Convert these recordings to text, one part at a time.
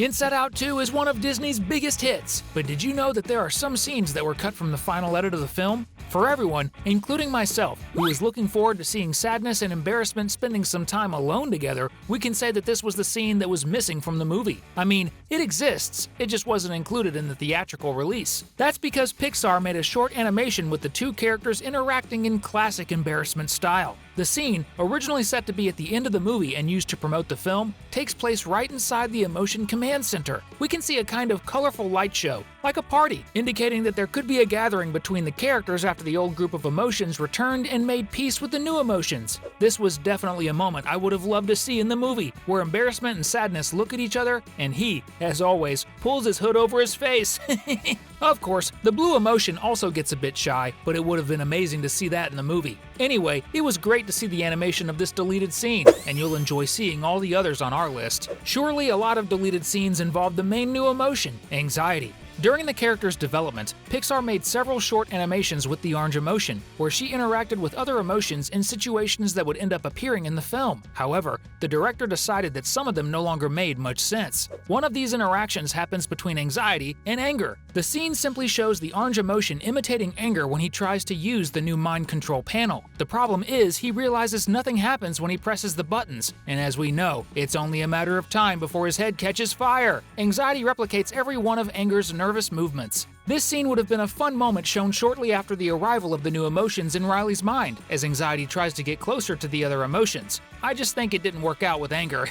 Inside Out 2 is one of Disney's biggest hits, but did you know that there are some scenes that were cut from the final edit of the film? For everyone, including myself, who is looking forward to seeing Sadness and Embarrassment spending some time alone together, we can say that this was the scene that was missing from the movie. I mean, it exists, it just wasn't included in the theatrical release. That's because Pixar made a short animation with the two characters interacting in classic Embarrassment style. The scene, originally set to be at the end of the movie and used to promote the film, takes place right inside the Emotion Command Center. We can see a kind of colorful light show, like a party, indicating that there could be a gathering between the characters after the old group of emotions returned and made peace with the new emotions. This was definitely a moment I would have loved to see in the movie, where Embarrassment and Sadness look at each other, and he, as always, pulls his hood over his face. Of course, the blue emotion also gets a bit shy, but it would have been amazing to see that in the movie. Anyway, it was great to see the animation of this deleted scene, and you'll enjoy seeing all the others on our list. Surely a lot of deleted scenes involve the main new emotion, anxiety. During the character's development, Pixar made several short animations with the orange emotion, where she interacted with other emotions in situations that would end up appearing in the film. However, the director decided that some of them no longer made much sense. One of these interactions happens between anxiety and anger. The scene simply shows the orange emotion imitating anger when he tries to use the new mind control panel. The problem is he realizes nothing happens when he presses the buttons, and as we know, it's only a matter of time before his head catches fire. Anxiety replicates every one of anger's nervous movements. This scene would have been a fun moment shown shortly after the arrival of the new emotions in Riley's mind, as anxiety tries to get closer to the other emotions. I just think it didn't work out with anger.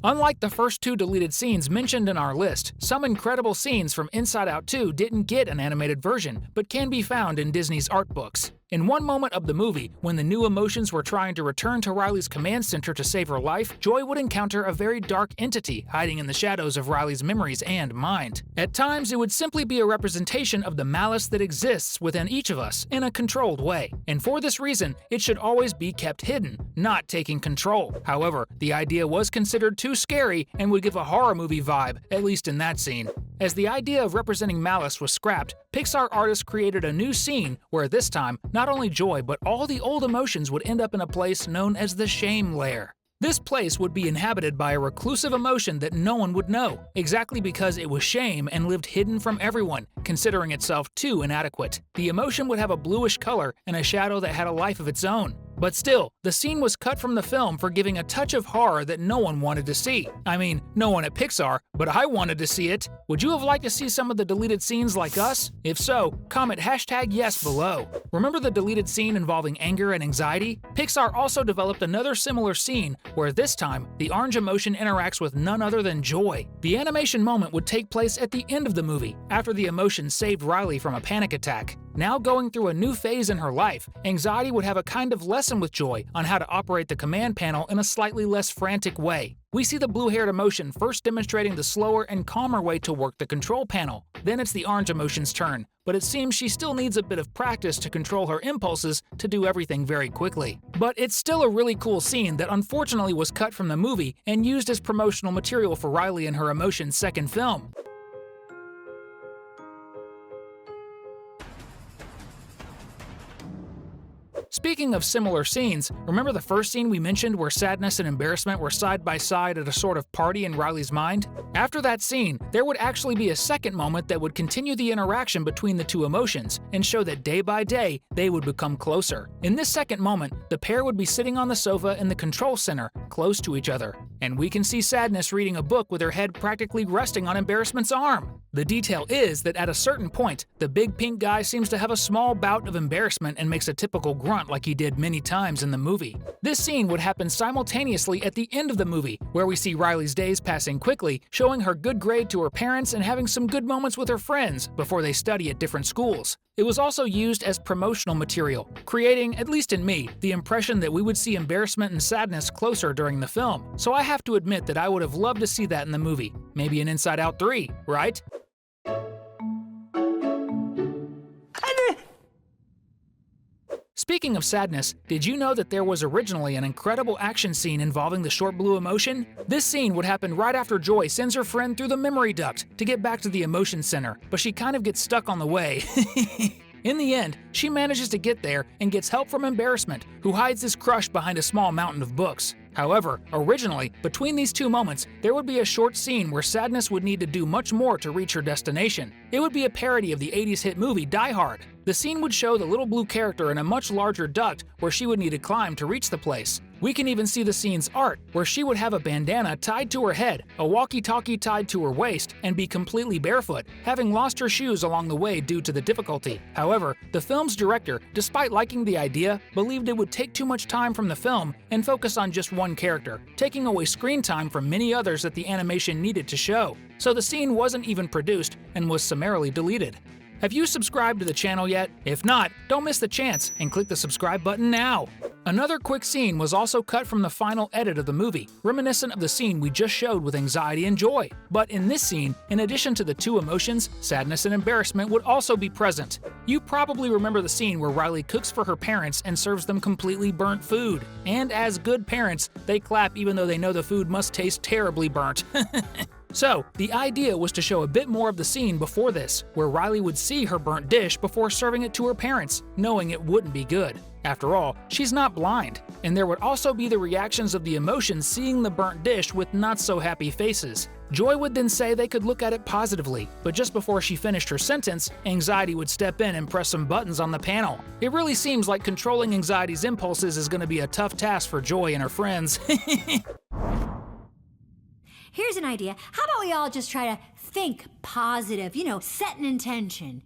Unlike the first two deleted scenes mentioned in our list, some incredible scenes from Inside Out 2 didn't get an animated version, but can be found in Disney's art books. In one moment of the movie, when the new emotions were trying to return to Riley's command center to save her life, Joy would encounter a very dark entity hiding in the shadows of Riley's memories and mind. At times, it would simply be a representation of the malice that exists within each of us in a controlled way. And for this reason, it should always be kept hidden, not taking control. However, the idea was considered too scary and would give a horror movie vibe, at least in that scene. As the idea of representing malice was scrapped, Pixar artists created a new scene where this time, not only Joy but all the old emotions would end up in a place known as the Shame Lair. This place would be inhabited by a reclusive emotion that no one would know, exactly because it was shame and lived hidden from everyone, considering itself too inadequate. The emotion would have a bluish color and a shadow that had a life of its own. But still, the scene was cut from the film for giving a touch of horror that no one wanted to see. I mean, no one at Pixar, but I wanted to see it. Would you have liked to see some of the deleted scenes like us? If so, comment #yes below. Remember the deleted scene involving anger and anxiety? Pixar also developed another similar scene where this time, the orange emotion interacts with none other than Joy. The animation moment would take place at the end of the movie, after the emotion saved Riley from a panic attack. Now going through a new phase in her life, anxiety would have a kind of lesson with Joy on how to operate the command panel in a slightly less frantic way. We see the blue-haired emotion first demonstrating the slower and calmer way to work the control panel. Then it's the orange emotion's turn, but it seems she still needs a bit of practice to control her impulses to do everything very quickly. But it's still a really cool scene that unfortunately was cut from the movie and used as promotional material for Riley and her emotion's second film. Speaking of similar scenes, remember the first scene we mentioned where Sadness and Embarrassment were side by side at a sort of party in Riley's mind? After that scene, there would actually be a second moment that would continue the interaction between the two emotions and show that day by day, they would become closer. In this second moment, the pair would be sitting on the sofa in the control center, close to each other. And we can see Sadness reading a book with her head practically resting on Embarrassment's arm. The detail is that at a certain point, the big pink guy seems to have a small bout of embarrassment and makes a typical grunt like he did many times in the movie. This scene would happen simultaneously at the end of the movie, where we see Riley's days passing quickly, showing her good grade to her parents and having some good moments with her friends before they study at different schools. It was also used as promotional material, creating, at least in me, the impression that we would see Embarrassment and Sadness closer during the film. So I have to admit that I would have loved to see that in the movie. Maybe in Inside Out 3, right? Speaking of sadness, did you know that there was originally an incredible action scene involving the short blue emotion? This scene would happen right after Joy sends her friend through the memory duct to get back to the emotion center, but she kind of gets stuck on the way. In the end, she manages to get there and gets help from Embarrassment, who hides his crush behind a small mountain of books. However, originally, between these two moments, there would be a short scene where Sadness would need to do much more to reach her destination. It would be a parody of the 80s hit movie Die Hard. The scene would show the little blue character in a much larger duct where she would need to climb to reach the place. We can even see the scene's art, where she would have a bandana tied to her head, a walkie-talkie tied to her waist, and be completely barefoot, having lost her shoes along the way due to the difficulty. However, the film's director, despite liking the idea, believed it would take too much time from the film and focus on just one character, taking away screen time from many others that the animation needed to show. So the scene wasn't even produced and was summarily deleted. Have you subscribed to the channel yet? If not, don't miss the chance and click the subscribe button now! Another quick scene was also cut from the final edit of the movie, reminiscent of the scene we just showed with anxiety and joy. But in this scene, in addition to the two emotions, sadness and embarrassment would also be present. You probably remember the scene where Riley cooks for her parents and serves them completely burnt food. And as good parents, they clap even though they know the food must taste terribly burnt. So, the idea was to show a bit more of the scene before this, where Riley would see her burnt dish before serving it to her parents, knowing it wouldn't be good. After all, she's not blind. And there would also be the reactions of the emotions seeing the burnt dish with not-so-happy faces. Joy would then say they could look at it positively, but just before she finished her sentence, Anxiety would step in and press some buttons on the panel. It really seems like controlling Anxiety's impulses is going to be a tough task for Joy and her friends. Here's an idea. How about we all just try to think positive, set an intention.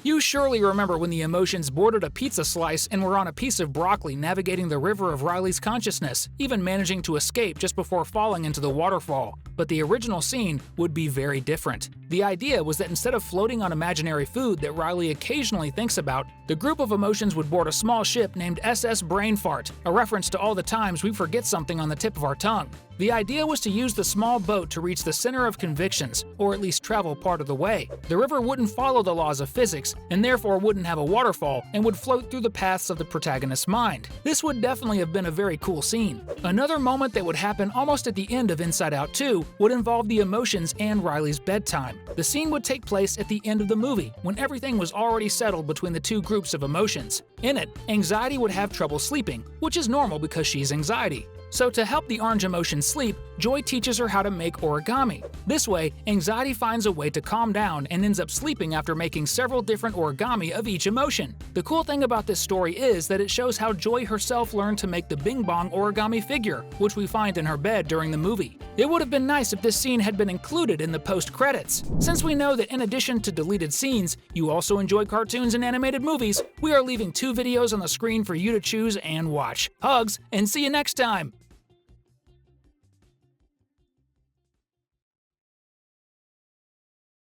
You surely remember when the emotions boarded a pizza slice and were on a piece of broccoli navigating the river of Riley's consciousness, even managing to escape just before falling into the waterfall. But the original scene would be very different. The idea was that instead of floating on imaginary food that Riley occasionally thinks about, the group of emotions would board a small ship named SS Brain Fart, a reference to all the times we forget something on the tip of our tongue. The idea was to use the small boat to reach the center of convictions, or at least travel part of the way. The river wouldn't follow the laws of physics, and therefore wouldn't have a waterfall, and would float through the paths of the protagonist's mind. This would definitely have been a very cool scene. Another moment that would happen almost at the end of Inside Out 2 would involve the emotions and Riley's bedtime. The scene would take place at the end of the movie, when everything was already settled between the two groups of emotions. In it, Anxiety would have trouble sleeping, which is normal because she's Anxiety. So to help the orange emotion sleep, Joy teaches her how to make origami. This way, Anxiety finds a way to calm down and ends up sleeping after making several different origami of each emotion. The cool thing about this story is that it shows how Joy herself learned to make the Bing Bong origami figure, which we find in her bed during the movie. It would have been nice if this scene had been included in the post-credits. Since we know that in addition to deleted scenes, you also enjoy cartoons and animated movies, we are leaving 2 videos on the screen for you to choose and watch. Hugs, and see you next time!